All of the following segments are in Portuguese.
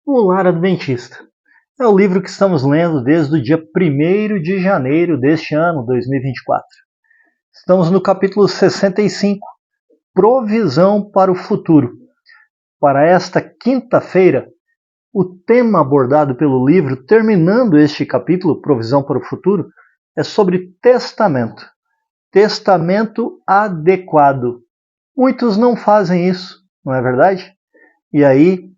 O Lar Adventista. É o livro que estamos lendo desde o dia 1º de janeiro deste ano, 2024. Estamos no capítulo 65, Provisão para o Futuro. Para esta quinta-feira, o tema abordado pelo livro, terminando este capítulo, Provisão para o Futuro, é sobre testamento. Testamento adequado. Muitos não fazem isso, não é verdade? E aí,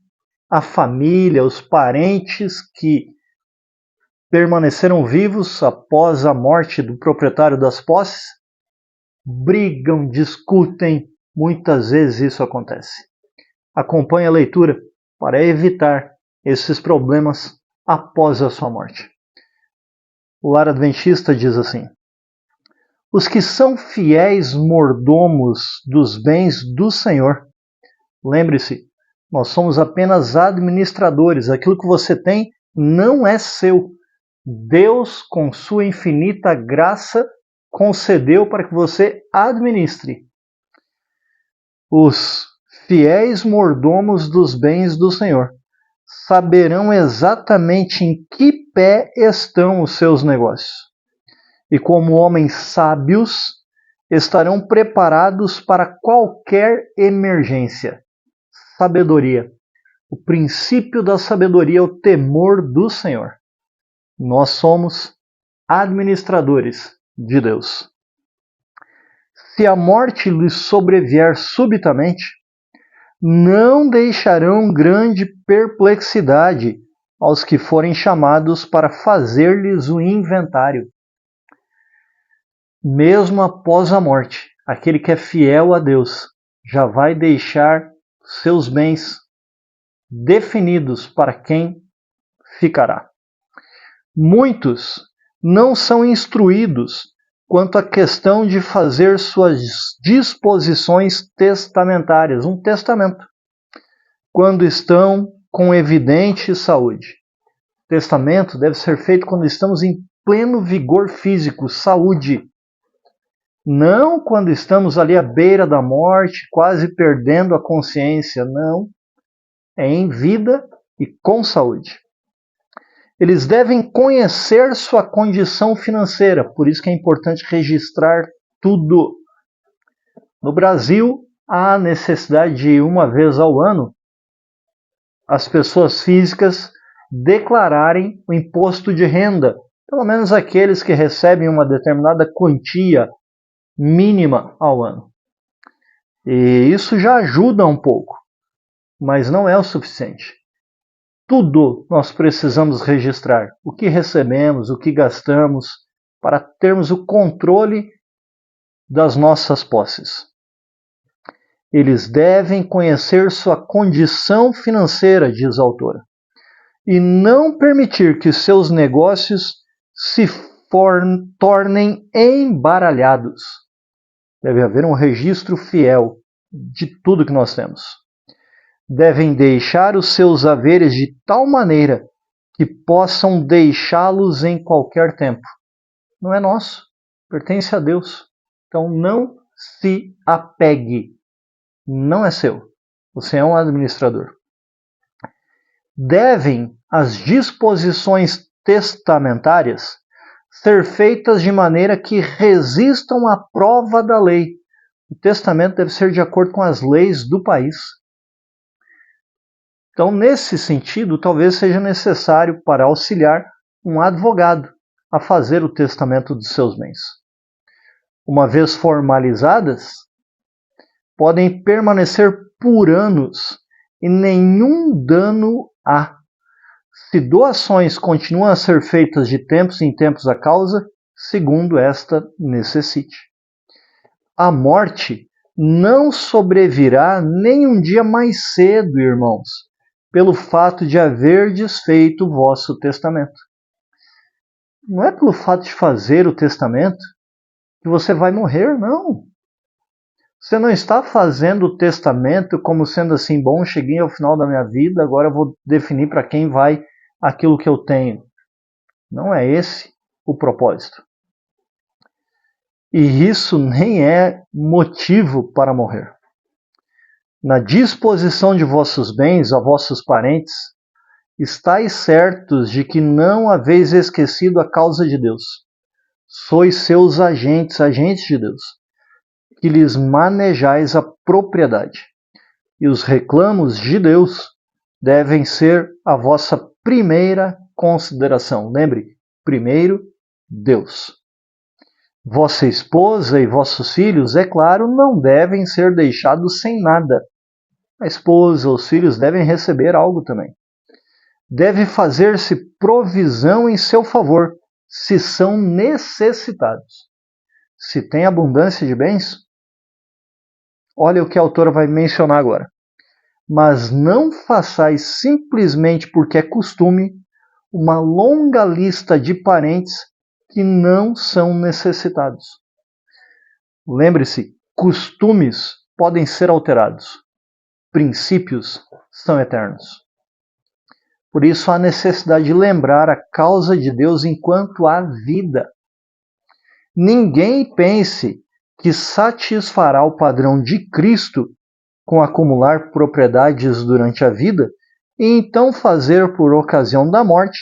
a família, os parentes que permaneceram vivos após a morte do proprietário das posses, brigam, discutem, muitas vezes isso acontece. Acompanhe a leitura para evitar esses problemas após a sua morte. O Lar Adventista diz assim: os que são fiéis mordomos dos bens do Senhor, lembre-se, nós somos apenas administradores, aquilo que você tem não é seu. Deus, com sua infinita graça, concedeu para que você administre. Os fiéis mordomos dos bens do Senhor saberão exatamente em que pé estão os seus negócios. E como homens sábios, estarão preparados para qualquer emergência. Sabedoria. O princípio da sabedoria é o temor do Senhor. Nós somos administradores de Deus. Se a morte lhes sobrevier subitamente, não deixarão grande perplexidade aos que forem chamados para fazer-lhes o inventário. Mesmo após a morte, aquele que é fiel a Deus já vai deixar seus bens definidos para quem ficará. Muitos não são instruídos quanto à questão de fazer suas disposições testamentárias, um testamento, quando estão com evidente saúde. Testamento deve ser feito quando estamos em pleno vigor físico, saúde. Não quando estamos ali à beira da morte, quase perdendo a consciência, não. É em vida e com saúde. Eles devem conhecer sua condição financeira, por isso que é importante registrar tudo. No Brasil, há necessidade de, uma vez ao ano, as pessoas físicas declararem o imposto de renda, pelo menos aqueles que recebem uma determinada quantia mínima ao ano. E isso já ajuda um pouco, mas não é o suficiente. Tudo nós precisamos registrar, o que recebemos, o que gastamos, para termos o controle das nossas posses. Eles devem conhecer sua condição financeira, diz a autora, e não permitir que seus negócios se tornem embaralhados. Deve haver um registro fiel de tudo que nós temos. Devem deixar os seus haveres de tal maneira que possam deixá-los em qualquer tempo. Não é nosso, pertence a Deus. Então não se apegue, não é seu. Você é um administrador. Devem as disposições testamentárias ser feitas de maneira que resistam à prova da lei. O testamento deve ser de acordo com as leis do país. Então, nesse sentido, talvez seja necessário para auxiliar um advogado a fazer o testamento dos seus bens. Uma vez formalizadas, podem permanecer por anos e nenhum dano há. Se doações continuam a ser feitas de tempos em tempos à causa, segundo esta necessite. A morte não sobrevirá nem um dia mais cedo, irmãos, pelo fato de haver desfeito o vosso testamento. Não é pelo fato de fazer o testamento que você vai morrer, não. Você não está fazendo o testamento como sendo assim, bom, cheguei ao final da minha vida, agora eu vou definir para quem vai aquilo que eu tenho. Não é esse o propósito. E isso nem é motivo para morrer. Na disposição de vossos bens a vossos parentes, estais certos de que não haveis esquecido a causa de Deus. Sois seus agentes, agentes de Deus, que lhes manejais a propriedade. E os reclamos de Deus devem ser a vossa primeira consideração. Lembre, primeiro, Deus. Vossa esposa e vossos filhos, é claro, não devem ser deixados sem nada. A esposa, os filhos devem receber algo também. Deve fazer-se provisão em seu favor, se são necessitados. Se tem abundância de bens, olha o que a autora vai mencionar agora. Mas não façais simplesmente porque é costume uma longa lista de parentes que não são necessitados. Lembre-se, costumes podem ser alterados, princípios são eternos. Por isso há necessidade de lembrar a causa de Deus enquanto há vida. Ninguém pense que satisfará o padrão de Cristo com acumular propriedades durante a vida e então fazer, por ocasião da morte,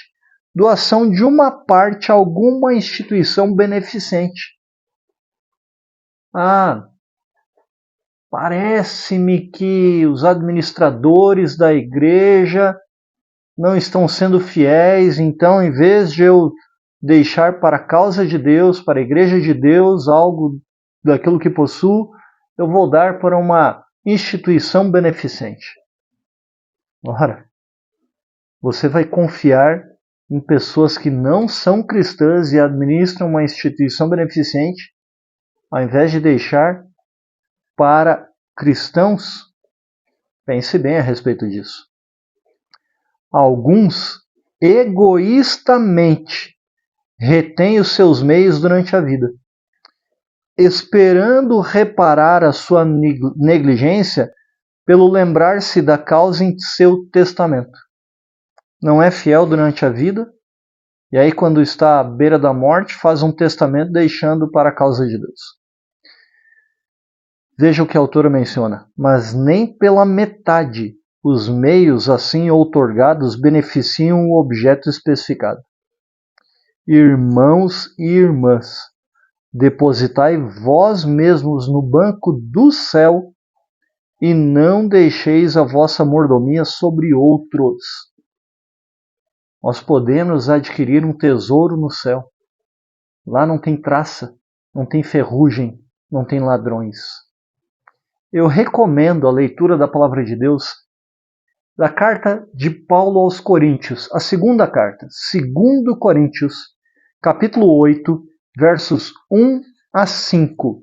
doação de uma parte a alguma instituição beneficente. Parece-me que os administradores da igreja não estão sendo fiéis, então, em vez de eu deixar para a causa de Deus, para a igreja de Deus, algo daquilo que possuo, eu vou dar para uma instituição beneficente. Ora, você vai confiar em pessoas que não são cristãs e administram uma instituição beneficente, ao invés de deixar para cristãos? Pense bem a respeito disso. Alguns egoístamente retêm os seus meios durante a vida, esperando reparar a sua negligência pelo lembrar-se da causa em seu testamento. Não é fiel durante a vida, e aí quando está à beira da morte faz um testamento deixando para a causa de Deus. Veja o que a autora menciona. Mas nem pela metade os meios assim outorgados beneficiam o objeto especificado. Irmãos e irmãs, depositai vós mesmos no banco do céu e não deixeis a vossa mordomia sobre outros. Nós podemos adquirir um tesouro no céu. Lá não tem traça, não tem ferrugem, não tem ladrões. Eu recomendo a leitura da Palavra de Deus da carta de Paulo aos Coríntios, a segunda carta, 2 Coríntios, capítulo 8, versos 1 a 5.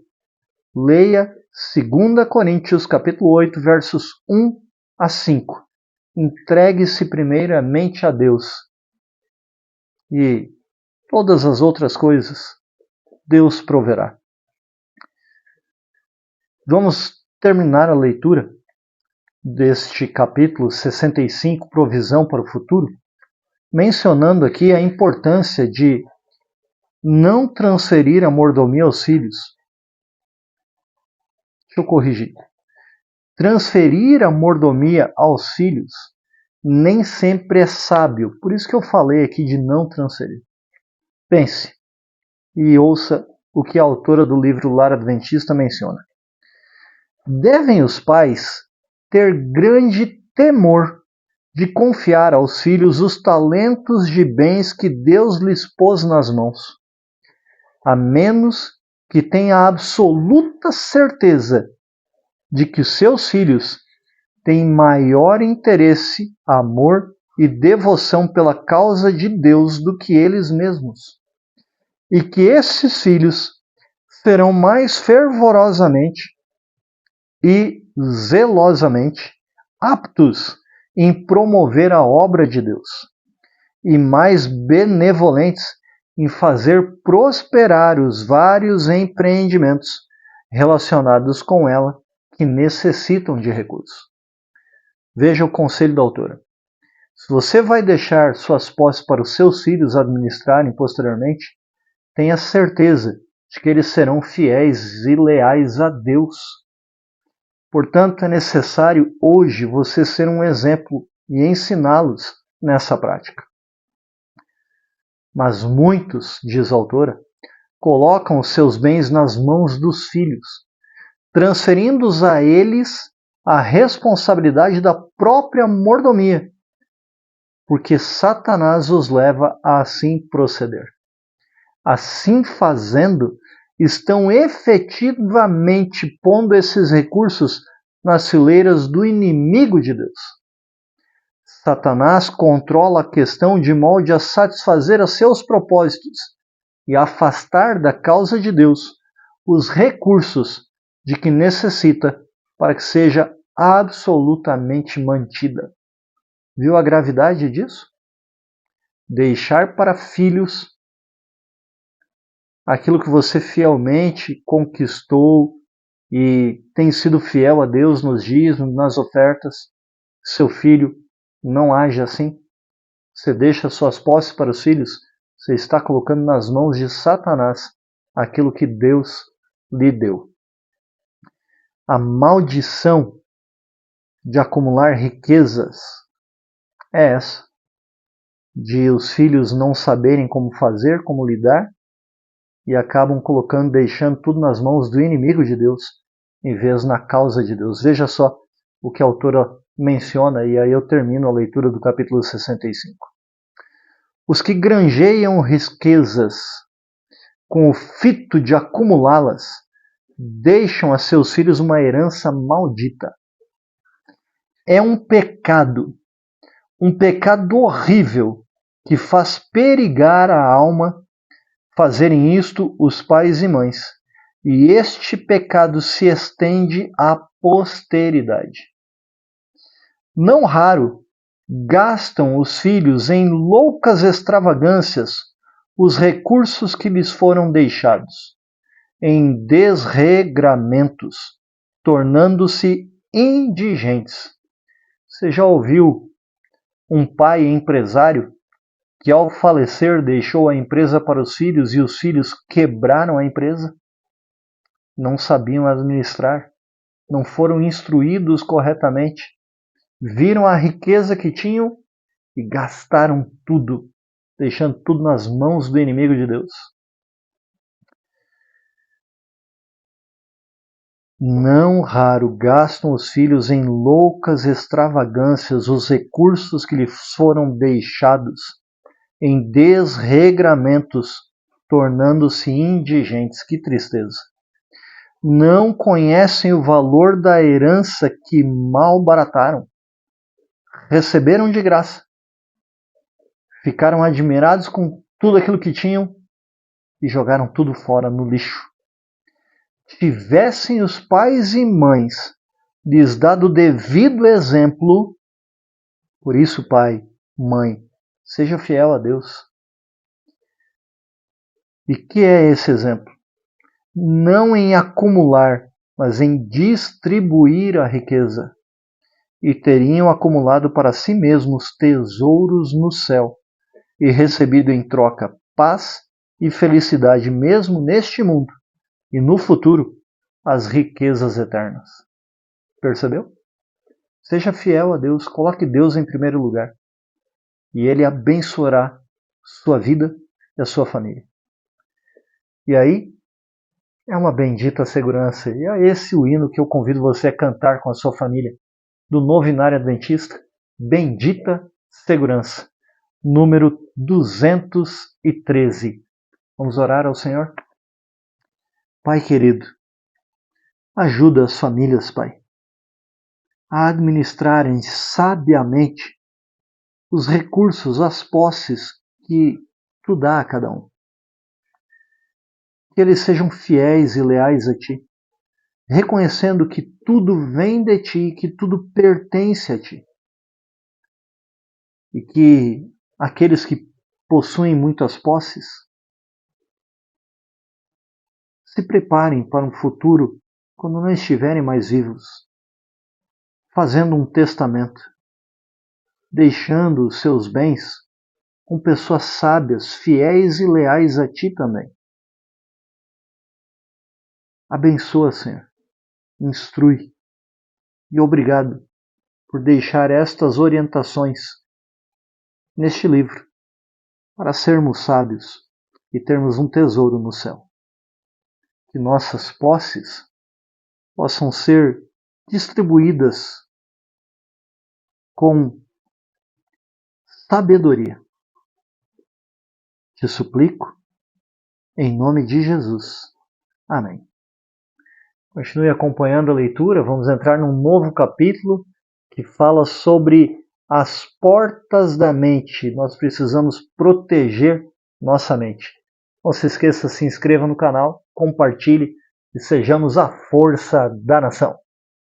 Leia 2 Coríntios, capítulo 8, versos 1 a 5. Entregue-se primeiramente a Deus. E todas as outras coisas, Deus proverá. Vamos terminar a leitura deste capítulo 65, Provisão para o Futuro, mencionando aqui a importância de não transferir a mordomia aos filhos. Deixa eu corrigir. Transferir a mordomia aos filhos nem sempre é sábio. Por isso que eu falei aqui de não transferir. Pense e ouça o que a autora do livro Lar Adventista menciona. Devem os pais ter grande temor de confiar aos filhos os talentos de bens que Deus lhes pôs nas mãos, a menos que tenha absoluta certeza de que os seus filhos têm maior interesse, amor e devoção pela causa de Deus do que eles mesmos, e que esses filhos serão mais fervorosamente e zelosamente aptos em promover a obra de Deus e mais benevolentes em fazer prosperar os vários empreendimentos relacionados com ela que necessitam de recursos. Veja o conselho da autora. Se você vai deixar suas posses para os seus filhos administrarem posteriormente, tenha certeza de que eles serão fiéis e leais a Deus. Portanto, é necessário hoje você ser um exemplo e ensiná-los nessa prática. Mas muitos, diz a autora, colocam os seus bens nas mãos dos filhos, transferindo-os a eles a responsabilidade da própria mordomia, porque Satanás os leva a assim proceder. Assim fazendo, estão efetivamente pondo esses recursos nas fileiras do inimigo de Deus. Satanás controla a questão de modo a satisfazer a seus propósitos e afastar da causa de Deus os recursos de que necessita para que seja absolutamente mantida. Viu a gravidade disso? Deixar para filhos aquilo que você fielmente conquistou e tem sido fiel a Deus nos dízimos, nas ofertas. Seu filho não age assim. Você deixa suas posses para os filhos, você está colocando nas mãos de Satanás aquilo que Deus lhe deu. A maldição de acumular riquezas é essa, de os filhos não saberem como fazer, como lidar, e acabam deixando tudo nas mãos do inimigo de Deus, em vez na causa de Deus. Veja só o que a autora menciona, e aí eu termino a leitura do capítulo 65. Os que granjeiam riquezas com o fito de acumulá-las, deixam a seus filhos uma herança maldita. É um pecado horrível, que faz perigar a alma fazerem isto os pais e mães, e este pecado se estende à posteridade. Não raro, gastam os filhos em loucas extravagâncias os recursos que lhes foram deixados, em desregramentos, tornando-se indigentes. Você já ouviu um pai empresário que ao falecer deixou a empresa para os filhos e os filhos quebraram a empresa? Não sabiam administrar, não foram instruídos corretamente, viram a riqueza que tinham e gastaram tudo, deixando tudo nas mãos do inimigo de Deus. Não raro gastam os filhos em loucas extravagâncias os recursos que lhes foram deixados, em desregramentos, tornando-se indigentes. Que tristeza! Não conhecem o valor da herança que malbarataram. Receberam de graça. Ficaram admirados com tudo aquilo que tinham e jogaram tudo fora no lixo. Tivessem os pais e mães lhes dado o devido exemplo, por isso, pai, mãe, seja fiel a Deus. E que é esse exemplo? Não em acumular, mas em distribuir a riqueza. E teriam acumulado para si mesmos tesouros no céu, e recebido em troca paz e felicidade mesmo neste mundo, e no futuro as riquezas eternas. Percebeu? Seja fiel a Deus, coloque Deus em primeiro lugar, e Ele abençoará sua vida e a sua família. E aí, é uma bendita segurança. E é esse o hino que eu convido você a cantar com a sua família, do Novenário Adventista, Bendita Segurança, número 213. Vamos orar ao Senhor? Pai querido, ajuda as famílias, Pai, a administrarem sabiamente os recursos, as posses que Tu dá a cada um. Que eles sejam fiéis e leais a Ti, reconhecendo que tudo vem de Ti, que tudo pertence a Ti. E que aqueles que possuem muitas posses se preparem para um futuro quando não estiverem mais vivos, fazendo um testamento, deixando os seus bens com pessoas sábias, fiéis e leais a Ti também. Abençoa, Senhor, instrui e obrigado por deixar estas orientações neste livro, para sermos sábios e termos um tesouro no céu. Que nossas posses possam ser distribuídas com sabedoria. Te suplico, em nome de Jesus. Amém. Continue acompanhando a leitura, vamos entrar num novo capítulo que fala sobre as portas da mente. Nós precisamos proteger nossa mente. Não se esqueça, se inscreva no canal, compartilhe e sejamos a força da nação.